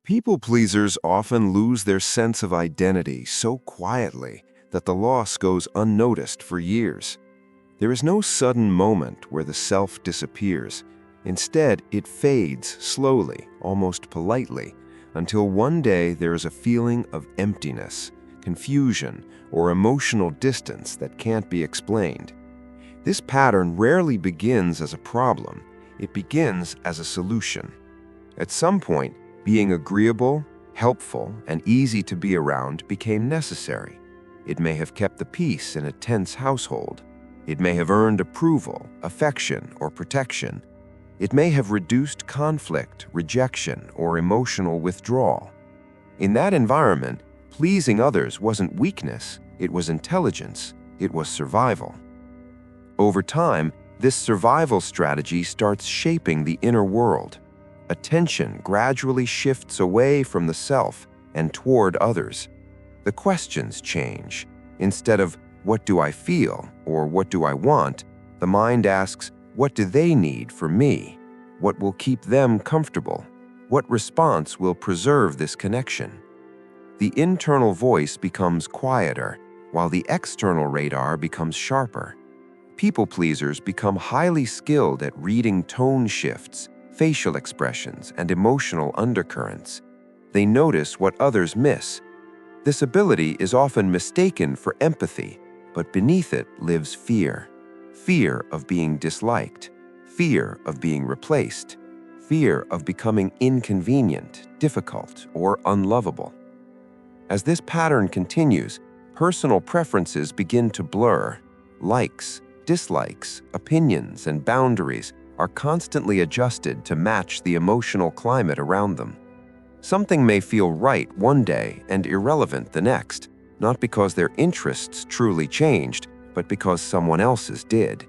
People pleasers often lose their sense of identity so quietly that the loss goes unnoticed for years. There is no sudden moment where the self disappears. Instead, it fades slowly, almost politely, until one day there is a feeling of emptiness, confusion, or emotional distance that can't be explained. This pattern rarely begins as a problem. It begins as a solution. At some point, being agreeable, helpful, and easy to be around became necessary. It may have kept the peace in a tense household. It may have earned approval, affection, or protection. It may have reduced conflict, rejection, or emotional withdrawal. In that environment, pleasing others wasn't weakness, it was intelligence, it was survival. Over time, this survival strategy starts shaping the inner world. Attention gradually shifts away from the self and toward others. The questions change. Instead of, "What do I feel?" or "What do I want?" the mind asks, "What do they need from me? What will keep them comfortable? What response will preserve this connection?" The internal voice becomes quieter, while the external radar becomes sharper. People pleasers become highly skilled at reading tone shifts, facial expressions, and emotional undercurrents. They notice what others miss. This ability is often mistaken for empathy, but beneath it lives fear. Fear of being disliked, fear of being replaced, fear of becoming inconvenient, difficult, or unlovable. As this pattern continues, personal preferences begin to blur. Likes, dislikes, opinions, and boundaries are constantly adjusted to match the emotional climate around them. Something may feel right one day and irrelevant the next, not because their interests truly changed, but because someone else's did.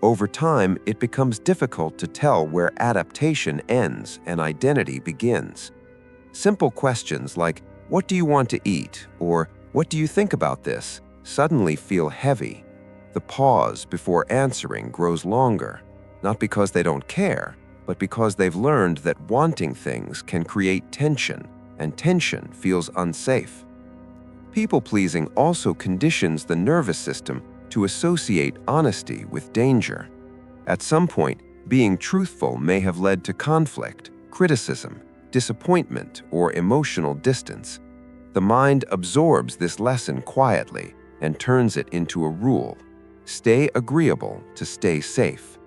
Over time, it becomes difficult to tell where adaptation ends and identity begins. Simple questions like, "What do you want to eat?" or "What do you think about this?" suddenly feel heavy. The pause before answering grows longer, not because they don't care, but because they've learned that wanting things can create tension, and tension feels unsafe. People-pleasing also conditions the nervous system to associate honesty with danger. At some point, being truthful may have led to conflict, criticism, disappointment, or emotional distance. The mind absorbs this lesson quietly and turns it into a rule. Stay agreeable to stay safe.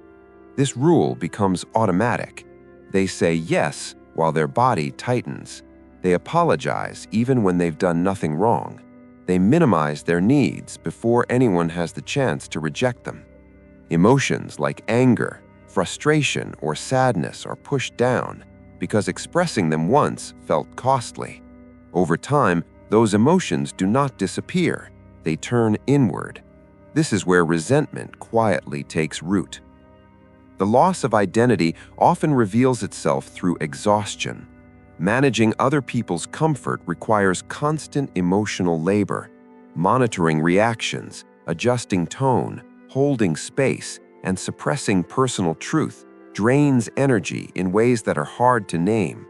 This rule becomes automatic. They say yes while their body tightens. They apologize even when they've done nothing wrong. They minimize their needs before anyone has the chance to reject them. Emotions like anger, frustration, or sadness are pushed down because expressing them once felt costly. Over time, those emotions do not disappear. They turn inward. This is where resentment quietly takes root. The loss of identity often reveals itself through exhaustion. Managing other people's comfort requires constant emotional labor. Monitoring reactions, adjusting tone, holding space, and suppressing personal truth drains energy in ways that are hard to name.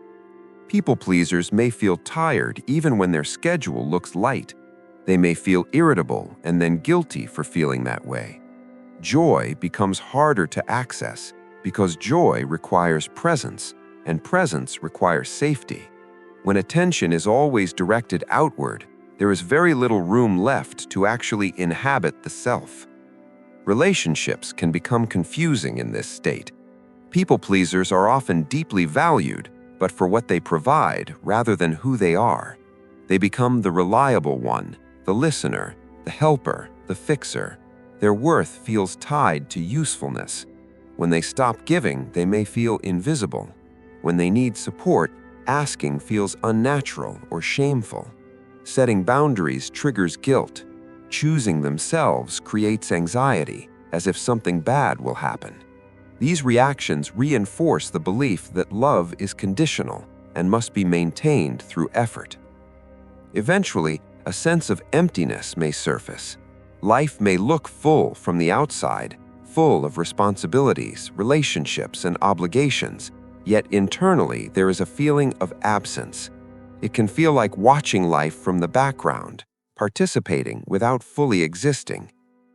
People pleasers may feel tired even when their schedule looks light. They may feel irritable and then guilty for feeling that way. Joy becomes harder to access because joy requires presence, and presence requires safety. When attention is always directed outward, there is very little room left to actually inhabit the self. Relationships can become confusing in this state. People pleasers are often deeply valued, but for what they provide rather than who they are. They become the reliable one, the listener, the helper, the fixer. Their worth feels tied to usefulness. When they stop giving, they may feel invisible. When they need support, asking feels unnatural or shameful. Setting boundaries triggers guilt. Choosing themselves creates anxiety, as if something bad will happen. These reactions reinforce the belief that love is conditional and must be maintained through effort. Eventually, a sense of emptiness may surface. Life may look full from the outside, full of responsibilities, relationships, and obligations, Yet internally, there is a feeling of absence. It can feel like watching life from the background, participating without fully existing.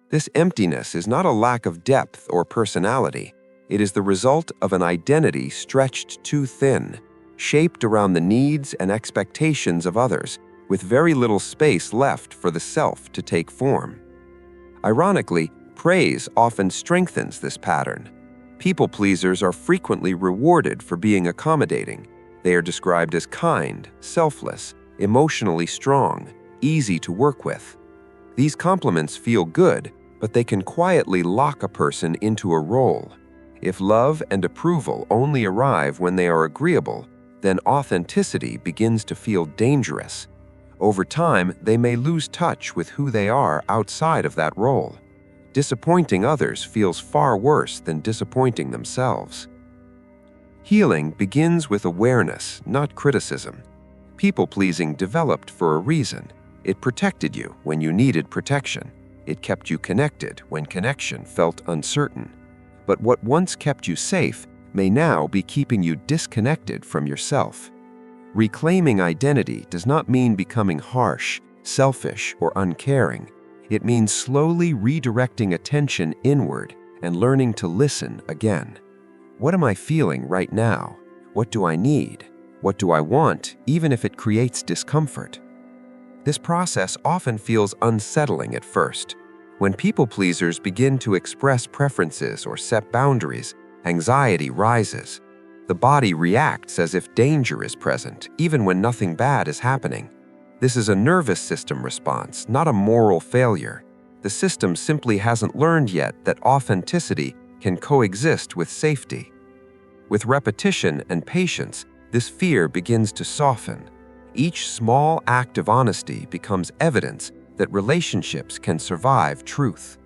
This emptiness is not a lack of depth or personality. It is the result of an identity stretched too thin, shaped around the needs and expectations of others, with very little space left for the self to take form. Ironically, praise often strengthens this pattern. People pleasers are frequently rewarded for being accommodating. They are described as kind, selfless, emotionally strong, easy to work with. These compliments feel good, but they can quietly lock a person into a role. If love and approval only arrive when they are agreeable, then authenticity begins to feel dangerous. Over time, they may lose touch with who they are outside of that role. Disappointing others feels far worse than disappointing themselves. Healing begins with awareness, not criticism. People-pleasing developed for a reason. It protected you when you needed protection. It kept you connected when connection felt uncertain. But what once kept you safe may now be keeping you disconnected from yourself. Reclaiming identity does not mean becoming harsh, selfish, or uncaring. It means slowly redirecting attention inward and learning to listen again. What am I feeling right now? What do I need? What do I want, even if it creates discomfort? This process often feels unsettling at first. When people-pleasers begin to express preferences or set boundaries, anxiety rises. The body reacts as if danger is present, even when nothing bad is happening. This is a nervous system response, not a moral failure. The system simply hasn't learned yet that authenticity can coexist with safety. With repetition and patience, this fear begins to soften. Each small act of honesty becomes evidence that relationships can survive truth.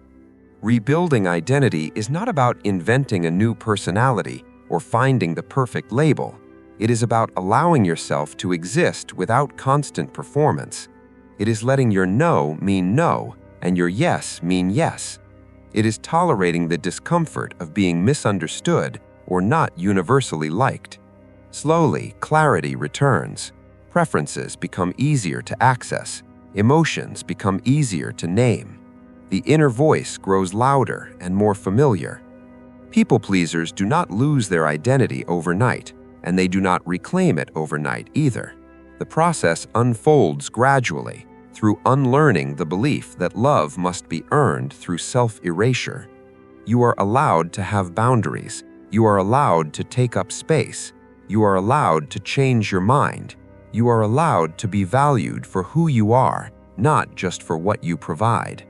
Rebuilding identity is not about inventing a new personality or finding the perfect label. It is about allowing yourself to exist without constant performance. It is letting your no mean no and your yes mean yes. It is tolerating the discomfort of being misunderstood or not universally liked. Slowly, clarity returns. Preferences become easier to access. Emotions become easier to name. The inner voice grows louder and more familiar. People-pleasers do not lose their identity overnight, and they do not reclaim it overnight either. The process unfolds gradually, through unlearning the belief that love must be earned through self-erasure. You are allowed to have boundaries. You are allowed to take up space. You are allowed to change your mind. You are allowed to be valued for who you are, not just for what you provide.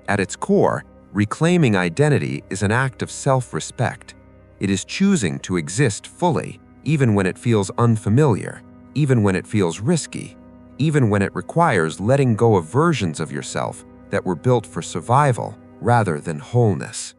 At its core, reclaiming identity is an act of self-respect. It is choosing to exist fully, even when it feels unfamiliar, even when it feels risky, even when it requires letting go of versions of yourself that were built for survival rather than wholeness.